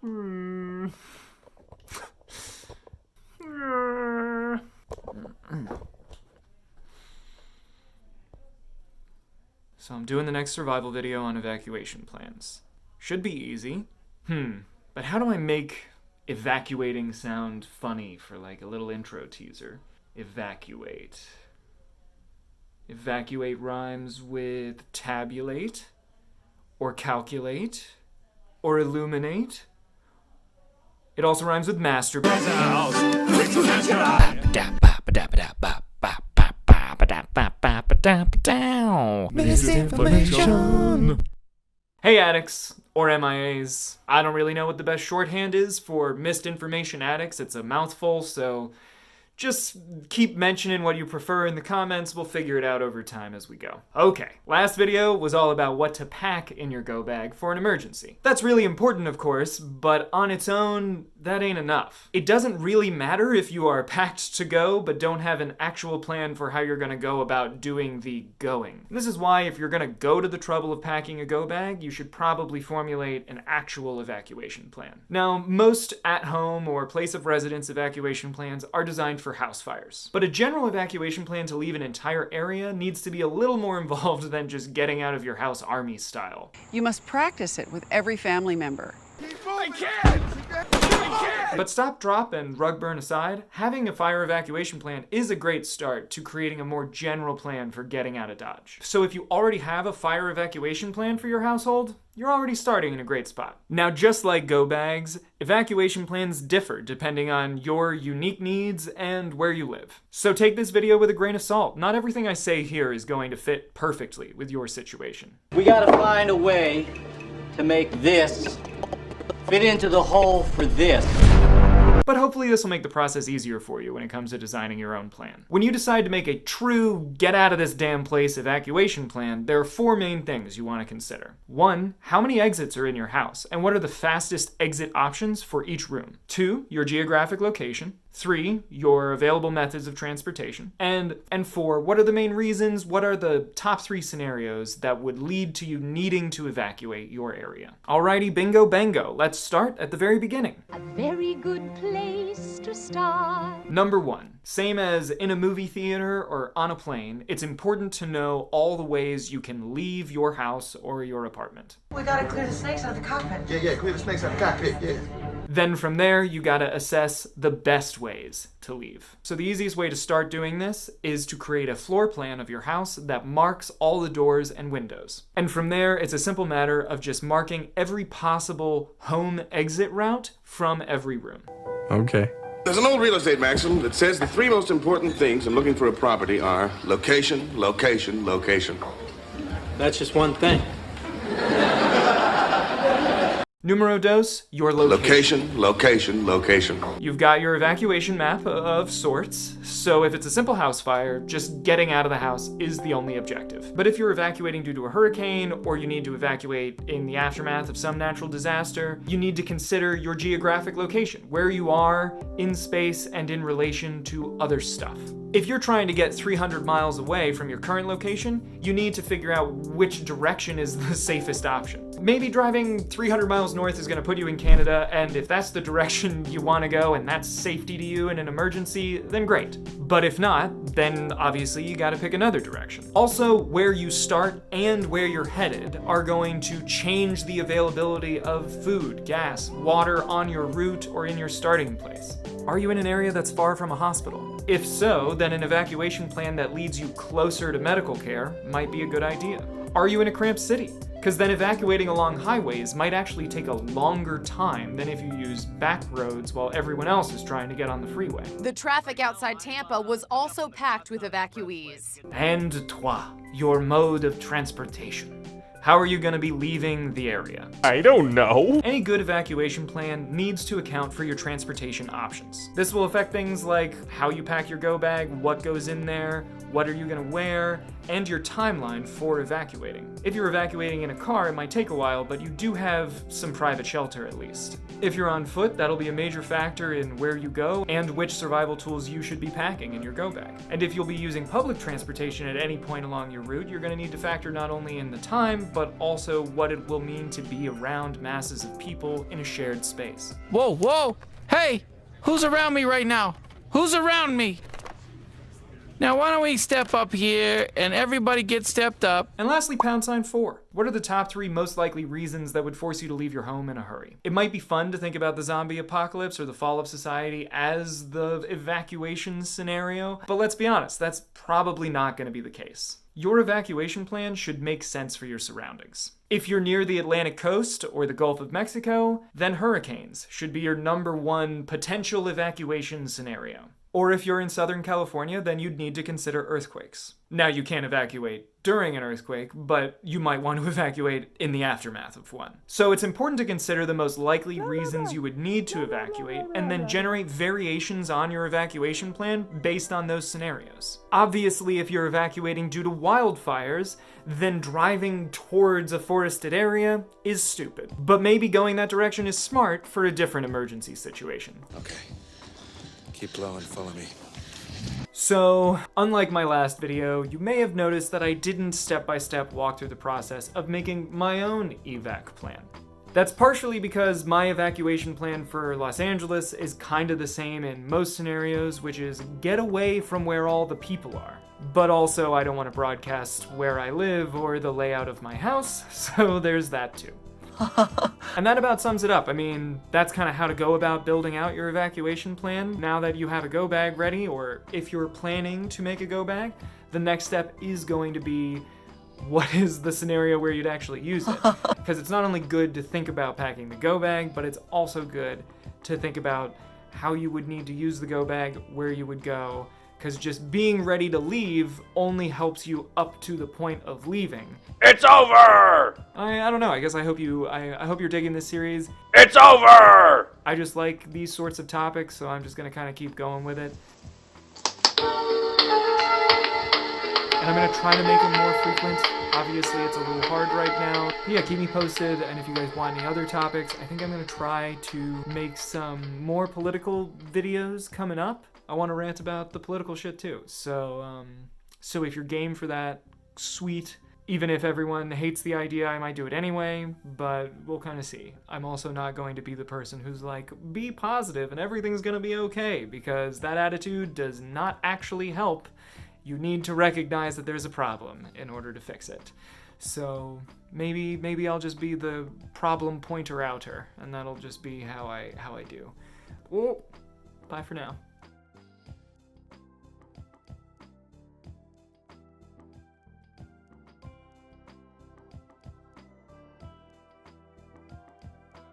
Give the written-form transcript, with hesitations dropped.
So I'm doing the next survival video on evacuation plans. Should be easy. But how do I make evacuating sound funny for like a little intro teaser? Evacuate. Evacuate rhymes with tabulate, or calculate, or illuminate. It also rhymes with masturbate. Misinformation. Hey addicts, or MIAs. I don't really know what the best shorthand is for missed information addicts. It's a mouthful, so just keep mentioning what you prefer in the comments. We'll figure it out over time as we go. Okay, last video was all about what to pack in your go bag for an emergency. That's really important, of course, but on its own, that ain't enough. It doesn't really matter if you are packed to go, but don't have an actual plan for how you're gonna go about doing the going. This is why if you're gonna go to the trouble of packing a go bag, you should probably formulate an actual evacuation plan. Now, most at-home or place of residence evacuation plans are designed for house fires. But a general evacuation plan to leave an entire area needs to be a little more involved than just getting out of your house army style. You must practice it with every family member. I can't! But stop, drop, and rug burn aside, having a fire evacuation plan is a great start to creating a more general plan for getting out of Dodge. So if you already have a fire evacuation plan for your household, you're already starting in a great spot. Now, just like go bags, evacuation plans differ depending on your unique needs and where you live. So take this video with a grain of salt. Not everything I say here is going to fit perfectly with your situation. We gotta find a way to make this fit into the hole for this. But hopefully this will make the process easier for you when it comes to designing your own plan. When you decide to make a true get out of this damn place evacuation plan, there are 4 main things you want to consider. 1, how many exits are in your house and what are the fastest exit options for each room? 2, your geographic location. 3, your available methods of transportation. And 4, what are the main reasons? What are the top 3 scenarios that would lead to you needing to evacuate your area? Alrighty, bingo bango. Let's start at the very beginning. A very good place to start. Number 1, same as in a movie theater or on a plane, it's important to know all the ways you can leave your house or your apartment. We gotta clear the snakes out of the cockpit. Yeah, clear the snakes out of the cockpit, yeah. Then from there, you gotta assess the best ways to leave. So the easiest way to start doing this is to create a floor plan of your house that marks all the doors and windows. And from there, it's a simple matter of just marking every possible home exit route from every room. Okay. There's an old real estate maxim that says the 3 most important things in looking for a property are location, location, location. That's just one thing. Numero dos, your location. Location. You've got your evacuation map of sorts, so if it's a simple house fire, just getting out of the house is the only objective. But if you're evacuating due to a hurricane, or you need to evacuate in the aftermath of some natural disaster, you need to consider your geographic location, where you are in space and in relation to other stuff. If you're trying to get 300 miles away from your current location, you need to figure out which direction is the safest option. Maybe driving 300 miles north is going to put you in Canada, and if that's the direction you want to go and that's safety to you in an emergency, then great. But if not, then obviously you got to pick another direction. Also, where you start and where you're headed are going to change the availability of food, gas, water on your route or in your starting place. Are you in an area that's far from a hospital? If so, then an evacuation plan that leads you closer to medical care might be a good idea. Are you in a cramped city? Because then evacuating along highways might actually take a longer time than if you use back roads while everyone else is trying to get on the freeway. The traffic outside Tampa was also packed with evacuees. And toi, your mode of transportation. How are you going to be leaving the area? I don't know. Any good evacuation plan needs to account for your transportation options. This will affect things like how you pack your go bag, what goes in there, what are you going to wear, and your timeline for evacuating. If you're evacuating in a car, it might take a while, but you do have some private shelter at least. If you're on foot, that'll be a major factor in where you go and which survival tools you should be packing in your go bag. And if you'll be using public transportation at any point along your route, you're going to need to factor not only in the time, but also what it will mean to be around masses of people in a shared space. Whoa, whoa! Hey! Who's around me right now? Who's around me? Now, why don't we step up here and everybody get stepped up? And lastly, #4. What are the top 3 most likely reasons that would force you to leave your home in a hurry? It might be fun to think about the zombie apocalypse or the fall of society as the evacuation scenario, but let's be honest, that's probably not going to be the case. Your evacuation plan should make sense for your surroundings. If you're near the Atlantic coast or the Gulf of Mexico, then hurricanes should be your #1 potential evacuation scenario. Or if you're in Southern California, then you'd need to consider earthquakes. Now, you can't evacuate during an earthquake, but you might want to evacuate in the aftermath of one. So it's important to consider the most likely reasons you would need to evacuate, and then generate variations on your evacuation plan based on those scenarios. Obviously, if you're evacuating due to wildfires, then driving towards a forested area is stupid. But maybe going that direction is smart for a different emergency situation. Okay. Keep low and follow me. So, unlike my last video, you may have noticed that I didn't step-by-step walk through the process of making my own evac plan. That's partially because my evacuation plan for Los Angeles is kind of the same in most scenarios, which is get away from where all the people are. But also, I don't want to broadcast where I live or the layout of my house, so there's that too. And that about sums it up. I mean, that's kind of how to go about building out your evacuation plan. Now that you have a go bag ready, or if you're planning to make a go bag, the next step is going to be what is the scenario where you'd actually use it. Because it's not only good to think about packing the go bag, but it's also good to think about how you would need to use the go bag, where you would go, because just being ready to leave only helps you up to the point of leaving. It's over! I don't know, I guess I hope you're digging this series. It's over! I just like these sorts of topics, so I'm just gonna kind of keep going with it. And I'm gonna try to make them more frequent. Obviously, it's a little hard right now. But yeah, keep me posted, and if you guys want any other topics, I think I'm gonna try to make some more political videos coming up. I want to rant about the political shit too. So if you're game for that, sweet. Even if everyone hates the idea, I might do it anyway, but we'll kind of see. I'm also not going to be the person who's like, be positive and everything's gonna be okay, because that attitude does not actually help. You need to recognize that there's a problem in order to fix it. So maybe I'll just be the problem pointer outer, and that'll just be how I do. Well, bye for now.